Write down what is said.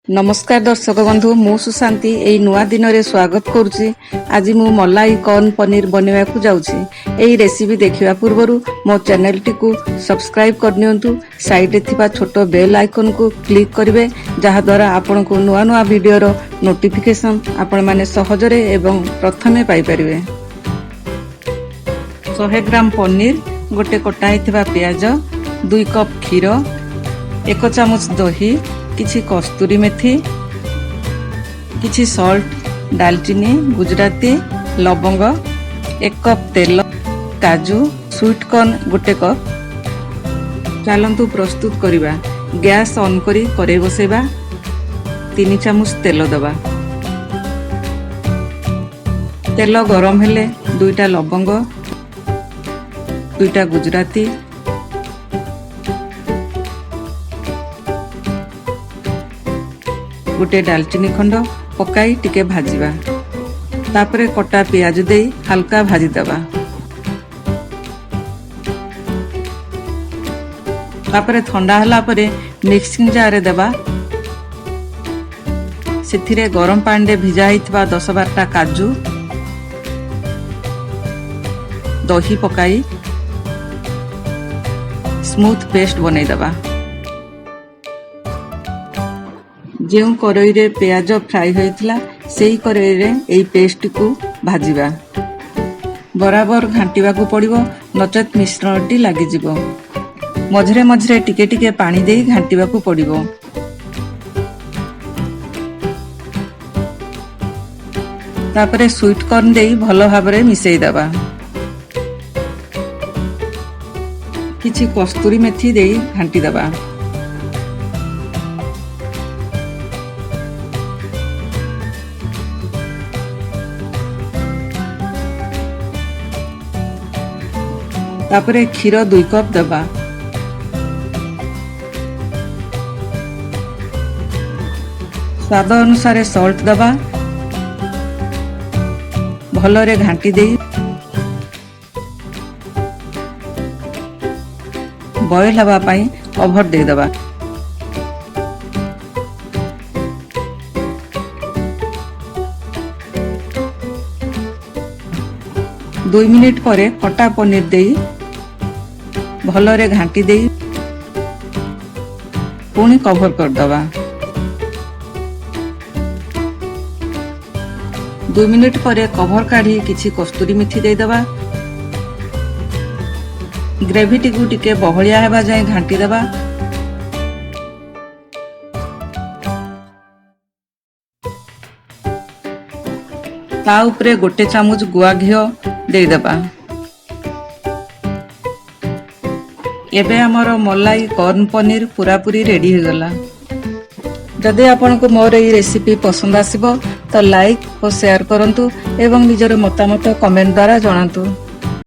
नमस्कार दर्शक बंधु मु सुशांति एई नुआ दिन रे स्वागत करुछि। आज मु मलाई कॉर्न पनीर बनवा को जाउछि। एई रेसिपी देखिवा पूर्वरु मो चैनल टी को सब्सक्राइब करनियंतु। साइड रे थिबा छोटो बेल आइकन को क्लिक करिवे जहा द्वारा आपन को नुआ नुआ वीडियो रो नोटिफिकेशन आपण माने सहजरे एवं प्रथमे पाई परिवे। 100 ग्राम पनीर, गोटे कटा हेतिबा प्याज, 2 कप क्षीर, 1 चामच दही, किछि कस्तूरी मेथी, किछि सॉल्ट, दालचीनी, गुजराती, लवंग, 1 कप तेल, काजू, स्वीट कॉर्न गोटे कप। चलंतु प्रस्तुत करिबा। गैस ऑन करी करे बसेबा। 3 चामच तेल दबा। तेल गरम हेले 2टा लवंग, 2टा गुजराती, गोटे दालचीनी खंड पकाई टिके भाजीबा। तापरे कटा प्याज दे हल्का भाजी दबा। तापरे ठंडा हला परे मिक्सिंग जार रे दबा। सेथिरे गरम पानी रे भिजा हितबा 10-12टा काजू, दही पकाई स्मूथ पेस्ट बनै दबा। जेउ कड़ई रे प्याज फ्राई होइतला सेही कड़ई रे एई पेस्ट को भाजीबा। बराबर घांटीबा को पड़िबो, नचेत मिश्रणटी लागि जिवो। मझरे मझरे टिके टिके पानी देई घांटीबा को पड़िबो। तापरे स्वीट कॉर्न देई भलो भाबरे मिसेई दबा। किछि कस्तूरी मेथी देई घांटी दबा। तापरे क्षीर 2 कप दबा। स्वाद अनुसार सॉल्ट दबा। भलरे घांटी देई बॉयल हवा पाई कवर दे दबा। दो मिनिट परे कटा पनीर देई भलरे घांटी देई पुणी कवर कर दबा। 2 मिनिट परे कवर काढ़ी किछि कस्तूरी मेथी दे दबा। ग्रेवी टी को टिके बहलिया हेबा जाय घांटी दबा। ता उपरे गोटे चामच गुआ घिओ दे दबा। एबे हमर मलाई कॉर्न पनीर पूरा पूरी रेडी हो गला। जदि आपनको मोर এই रेसिपी पसंद आसीबो तो लाइक और शेयर करंतु एवं निजर मतामत कमेंट द्वारा जणांतु।